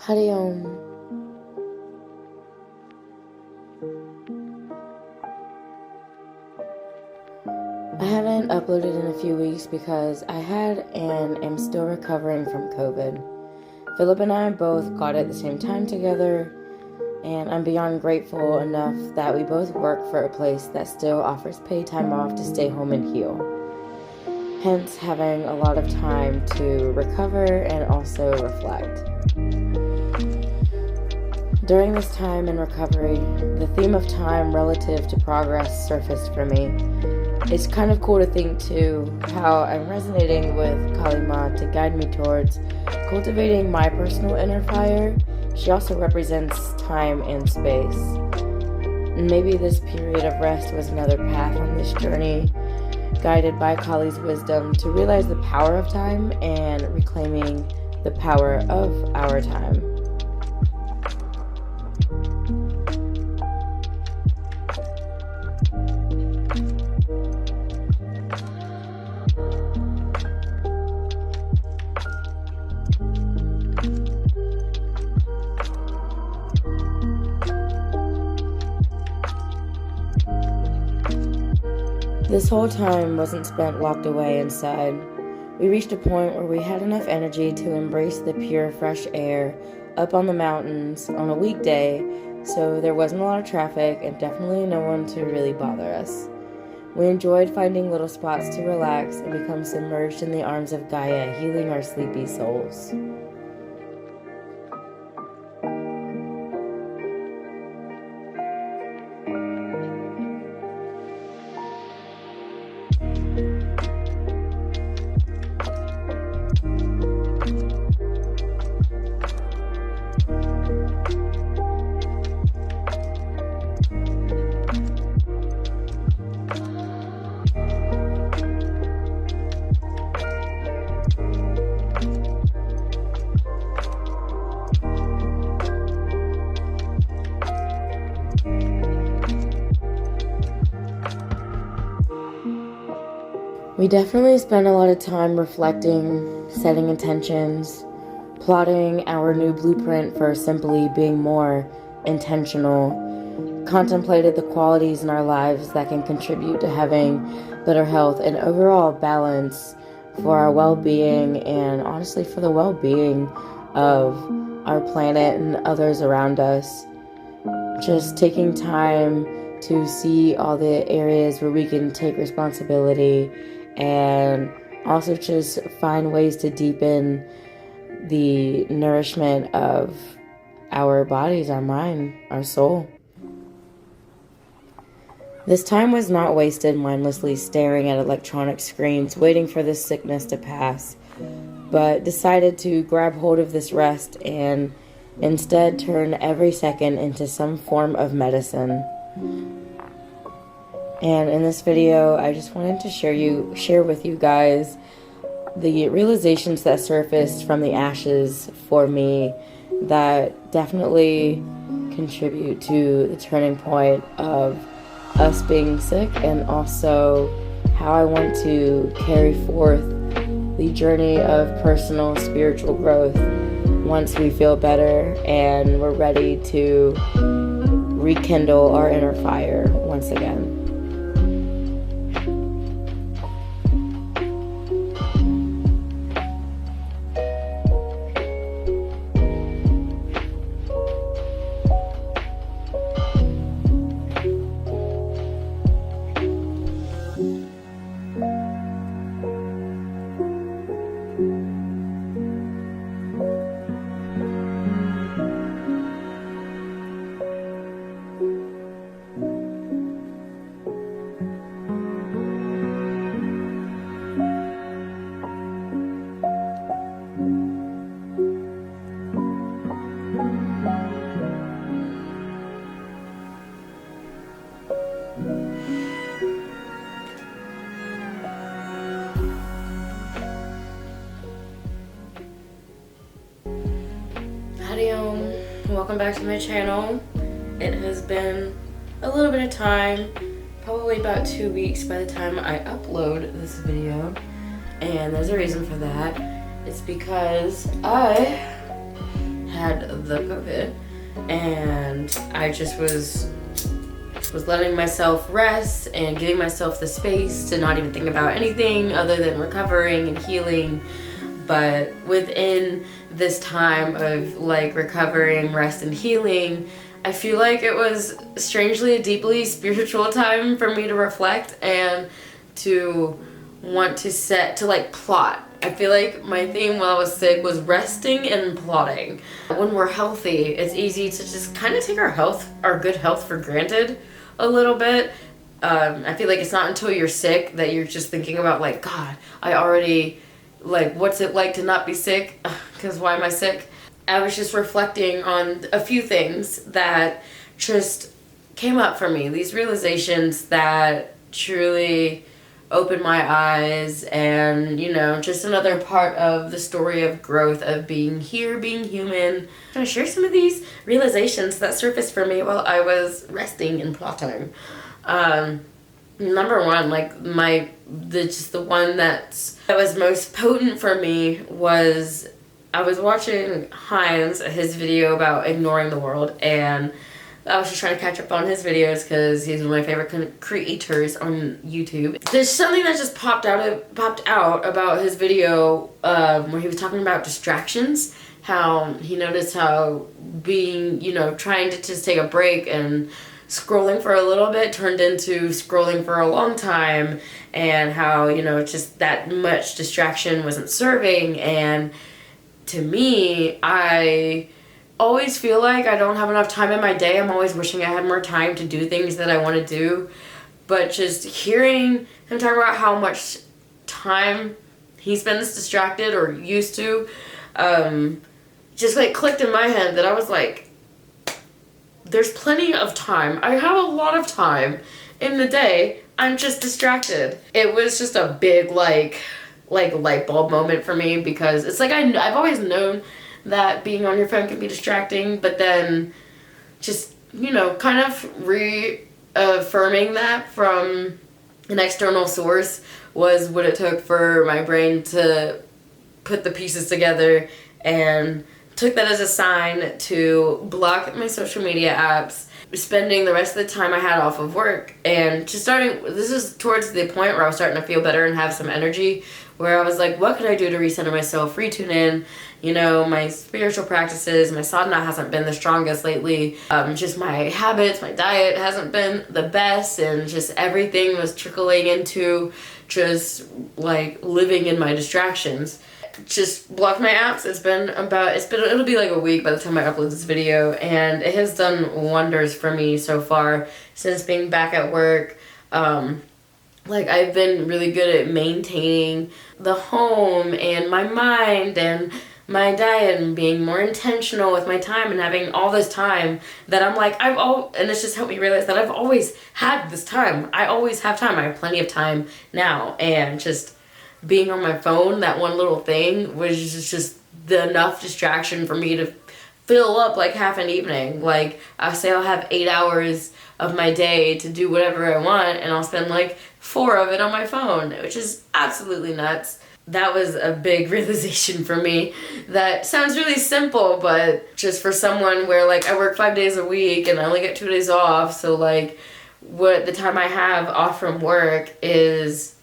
Hariom. I haven't uploaded in a few weeks because I had and am still recovering from COVID. Philip and I both got it at the same time together, and I'm beyond grateful enough that we both work for a place that still offers paid time off to stay home and heal. Hence, having a lot of time to recover and also reflect. During this time in recovery, the theme of time relative to progress surfaced for me. It's kind of cool to think too how I'm resonating with Kalima to guide me towards cultivating my personal inner fire. She also represents time and space. And maybe this period of rest was another path on this journey, guided by Kali's wisdom to realize the power of time and reclaiming the power of our time. This whole time wasn't spent locked away inside. We reached a point where we had enough energy to embrace the pure, fresh air up on the mountains on a weekday, so there wasn't a lot of traffic and definitely no one to really bother us. We enjoyed finding little spots to relax and become submerged in the arms of Gaia, healing our sleepy souls. We definitely spent a lot of time reflecting, setting intentions, plotting our new blueprint for simply being more intentional, contemplated the qualities in our lives that can contribute to having better health and overall balance for our well-being and honestly for the well-being of our planet and others around us. Just taking time to see all the areas where we can take responsibility and also just find ways to deepen the nourishment of our bodies, our mind, our soul. This time was not wasted mindlessly staring at electronic screens, waiting for this sickness to pass, but decided to grab hold of this rest and instead turn every second into some form of medicine. And in this video, I just wanted to share with you guys the realizations that surfaced from the ashes for me that definitely contribute to the turning point of us being sick, and also how I want to carry forth the journey of personal spiritual growth once we feel better and we're ready to rekindle our inner fire once again. Welcome back to my channel. It has been a little bit of time, probably about 2 weeks by the time I upload this video, and there's a reason for that. It's because I had the COVID, and I just was letting myself rest and giving myself the space to not even think about anything other than recovering and healing. But within this time of like recovering, rest, and healing, I feel like it was strangely a deeply spiritual time for me to reflect and to want to like plot. I feel like my theme while I was sick was resting and plotting. When we're healthy, it's easy to just kind of take our good health for granted a little bit. I feel like it's not until you're sick that you're just thinking about like, God, I already, like, what's it like to not be sick? Because why am I sick? I was just reflecting on a few things that just came up for me. These realizations that truly opened my eyes, and just another part of the story of growth, of being here, being human. I'm gonna share some of these realizations that surfaced for me while I was resting and plotting. Number one, like the one that was most potent for me was I was watching HINDZ, his video about ignoring the world, and I was just trying to catch up on his videos because he's one of my favorite creators on YouTube. There's something that just popped out about his video where he was talking about distractions, how he noticed how being, trying to just take a break and scrolling for a little bit turned into scrolling for a long time, and how, just that much distraction wasn't serving. And to me, I always feel like I don't have enough time in my day. I'm always wishing I had more time to do things that I want to do. But just hearing him talk about how much time he spends distracted or used to, just like clicked in my head that I was like, there's plenty of time. I have a lot of time in the day. I'm just distracted. It was just a big like light bulb moment for me, because it's like I've always known that being on your phone can be distracting, but then just, kind of reaffirming that from an external source was what it took for my brain to put the pieces together, and took that as a sign to block my social media apps, spending the rest of the time I had off of work, and just this is towards the point where I was starting to feel better and have some energy, where I was like, what could I do to recenter myself, retune in? My spiritual practices, my sadhana hasn't been the strongest lately. Just my habits, my diet hasn't been the best, and just everything was trickling into just like living in my distractions. Just blocked my apps. It'll be like a week by the time I upload this video, and it has done wonders for me so far since being back at work. I've been really good at maintaining the home and my mind and my diet, and being more intentional with my time, and having all this time that I'm like, and it's just helped me realize that I've always had this time. I always have time. I have plenty of time now, and just being on my phone, that one little thing was just enough distraction for me to fill up like half an evening. Like, I'll have 8 hours of my day to do whatever I want, and I'll spend like 4 of it on my phone, which is absolutely nuts. That was a big realization for me. That sounds really simple, but just for someone where like I work 5 days a week and I only get 2 days off, so like what the time I have off from work is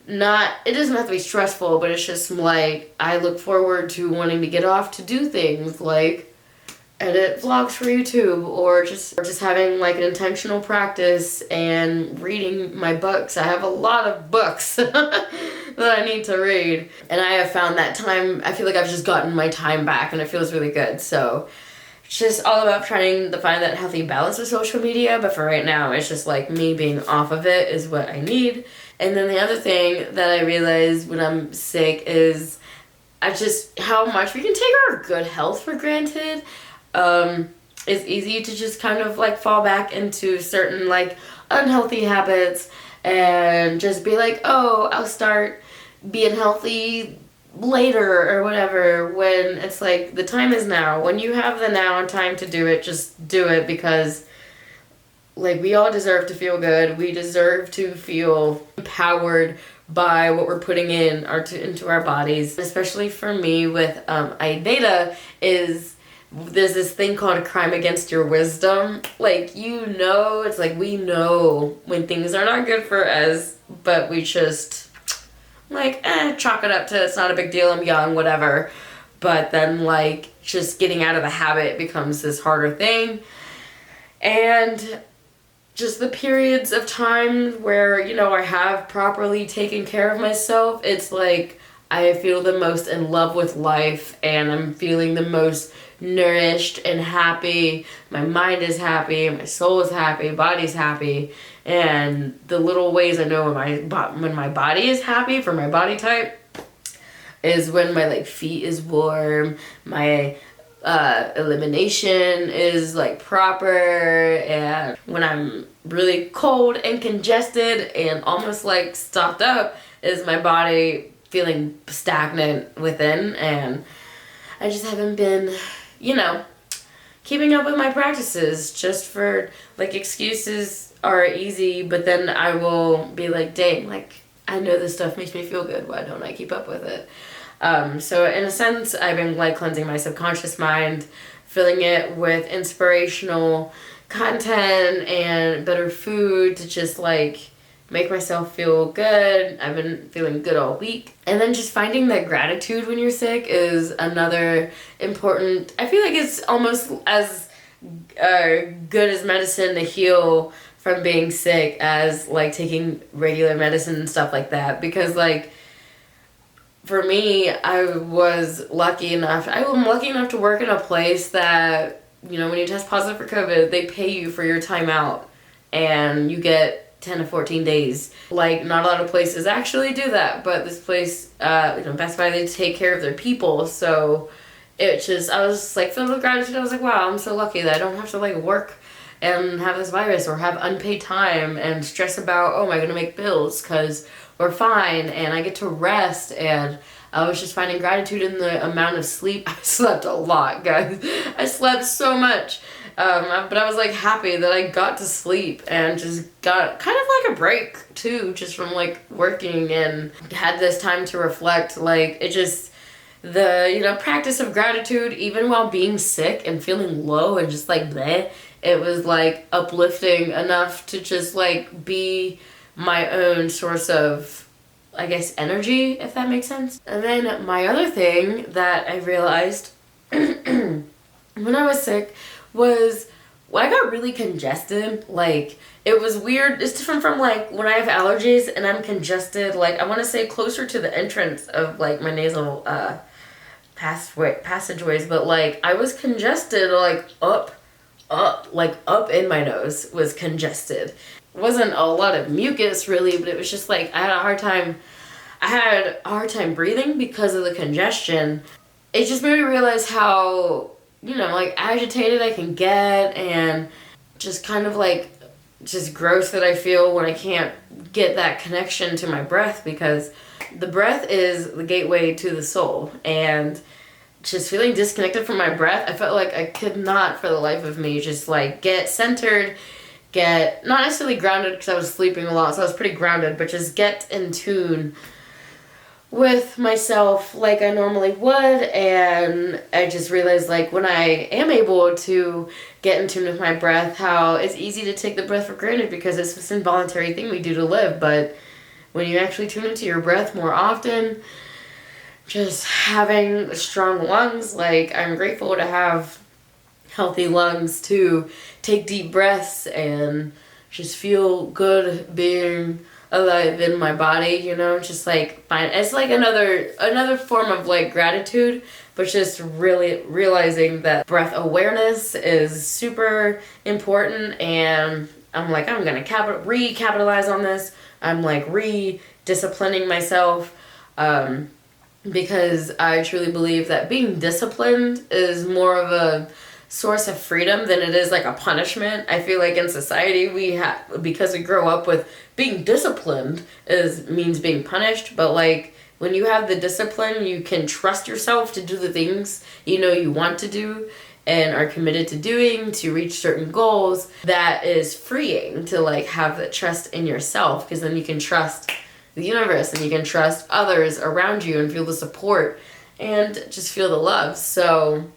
not, it doesn't have to be stressful, but it's just like I look forward to wanting to get off to do things like edit vlogs for YouTube, or just having like an intentional practice and reading my books. I have a lot of books that I need to read, and I have found that time, I feel like I've just gotten my time back, and it feels really good. So it's just all about trying to find that healthy balance with social media, but for right now it's just like me being off of it is what I need. And then the other thing that I realized when I'm sick is how much we can take our good health for granted. It's easy to just kind of like fall back into certain like unhealthy habits and just be like, oh, I'll start being healthy later or whatever, when it's like the time is now. When you have the now and time to do it, just do it, because like we all deserve to feel good. We deserve to feel empowered by what we're putting into our bodies. Especially for me with Ayurveda, is there's this thing called a crime against your wisdom. Like, it's like we know when things are not good for us, but we just, like, chalk it up to it's not a big deal, I'm young, whatever. But then, like, just getting out of the habit becomes this harder thing. And just the periods of time where, I have properly taken care of myself, it's like I feel the most in love with life, and I'm feeling the most nourished and happy. My mind is happy, my soul is happy, body's happy. And the little ways I know when my body is happy for my body type is when my, like, feet is warm, my elimination is, like, proper, and when I'm really cold and congested and almost, like, stopped up is my body feeling stagnant within. And I just haven't been, keeping up with my practices. Just for, like, excuses are easy, but then I will be like, dang, like, I know this stuff makes me feel good, why don't I keep up with it? So in a sense, I've been, like, cleansing my subconscious mind, filling it with inspirational content and better food to just, like, make myself feel good. I've been feeling good all week. And then just finding that gratitude when you're sick is another important, I feel like it's almost as good as medicine to heal from being sick as, like, taking regular medicine and stuff like that. Because, like, for me, I'm lucky enough to work in a place that, when you test positive for COVID, they pay you for your time out and you get 10 to 14 days. Like, not a lot of places actually do that, but this place, Best Buy, they take care of their people. So I was just, like, filled with gratitude. I was like, wow, I'm so lucky that I don't have to, like, work and have this virus or have unpaid time and stress about, oh, am I going to make bills? Because we're fine, and I get to rest. And I was just finding gratitude in the amount of sleep. I slept a lot, guys. I slept so much. But I was, like, happy that I got to sleep and just got kind of like a break too, just from, like, working, and had this time to reflect. Like, it just, the, practice of gratitude, even while being sick and feeling low and just, like, bleh, it was, like, uplifting enough to just, like, be my own source of, I guess, energy, if that makes sense. And then my other thing that I realized when I was sick was when I got really congested. Like, it was weird. It's different from, like, when I have allergies and I'm congested, like, I want to say closer to the entrance of, like, my nasal passageways, but, like, I was congested, like, up in my nose was congested. Wasn't a lot of mucus really, but it was just, like, I had a hard time breathing because of the congestion. It just made me realize how, like, agitated I can get, and just kind of, like, just gross that I feel when I can't get that connection to my breath, because the breath is the gateway to the soul. And just feeling disconnected from my breath, I felt like I could not for the life of me just, like, get centered, get not necessarily grounded because I was sleeping a lot, so I was pretty grounded, but just get in tune with myself like I normally would. And I just realized, like, when I am able to get in tune with my breath, how it's easy to take the breath for granted because it's this involuntary thing we do to live. But when you actually tune into your breath more often, just having strong lungs, like, I'm grateful to have healthy lungs to take deep breaths and just feel good being alive in my body, just, like, find it's like another form of, like, gratitude, but just really realizing that breath awareness is super important. And I'm like, I'm gonna recapitalize on this. I'm, like, re-disciplining myself, because I truly believe that being disciplined is more of a source of freedom than it is, like, a punishment. I feel like in society because we grow up with being disciplined means being punished, but, like, when you have the discipline, you can trust yourself to do the things you want to do and are committed to doing to reach certain goals. That is freeing to, like, have that trust in yourself, because then you can trust the universe and you can trust others around you and feel the support and just feel the love. So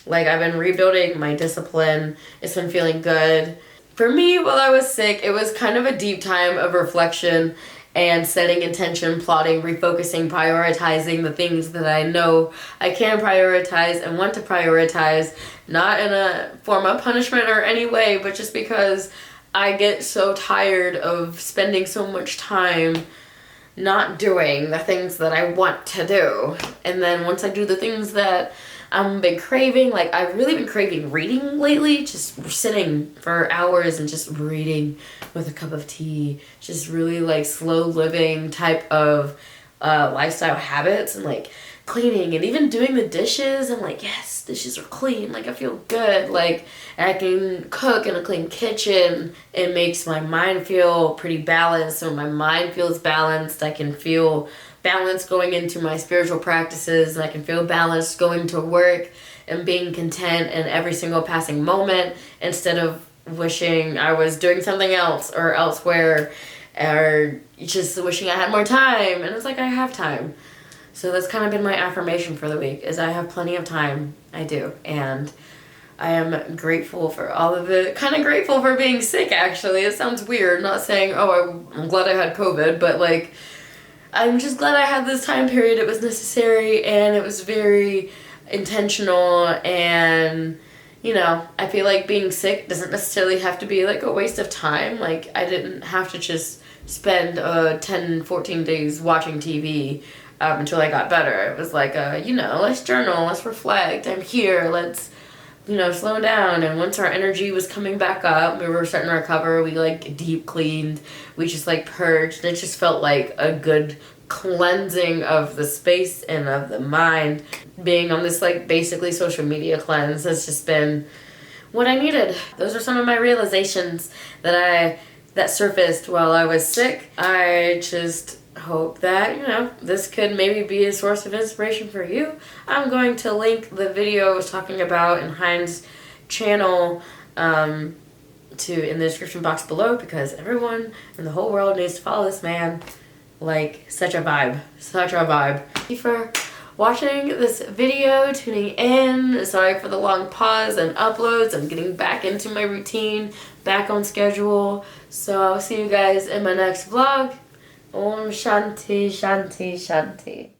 Like, I've been rebuilding my discipline. It's been feeling good. For me, while I was sick, it was kind of a deep time of reflection and setting intention, plotting, refocusing, prioritizing the things that I know I can prioritize and want to prioritize, not in a form of punishment or any way, but just because I get so tired of spending so much time not doing the things that I want to do. And then once I do the things that I've been craving, like I've really been craving reading lately, just sitting for hours and just reading with a cup of tea, just really like slow living type of lifestyle habits, and like cleaning and even doing the dishes. I'm like, yes, dishes are clean, like I feel good, like I can cook in a clean kitchen. It makes my mind feel pretty balanced. So when my mind feels balanced, I can feel balance going into my spiritual practices, and I can feel balanced going to work and being content in every single passing moment instead of wishing I was doing something else or elsewhere, or just wishing I had more time. And it's like, I have time. So that's kind of been my affirmation for the week, is I have plenty of time. I do. And I am grateful for all of it. Kind of grateful for being sick, actually. It sounds weird, not saying, oh, I'm glad I had COVID, but like, I'm just glad I had this time period. It was necessary and it was very intentional, and you know, I feel like being sick doesn't necessarily have to be like a waste of time. Like, I didn't have to just spend 10, 14 days watching TV until I got better. It was like, you know, let's journal, let's reflect, I'm here, let's, you know, slow down. And once our energy was coming back up, we were starting to recover, we like deep cleaned, we just like purged. It just felt like a good cleansing of the space and of the mind. Being on this like basically social media cleanse has just been what I needed. Those are some of my realizations that surfaced while I was sick. I just hope that, you know, this could maybe be a source of inspiration for you. I'm going to link the video I was talking about in HINDZ channel in the description box below, because everyone in the whole world needs to follow this man. Like, such a vibe. Such a vibe. Thank you for watching this video, tuning in. Sorry for the long pause and uploads. I'm getting back into my routine, back on schedule. So I'll see you guys in my next vlog. Om Shanti Shanti Shanti.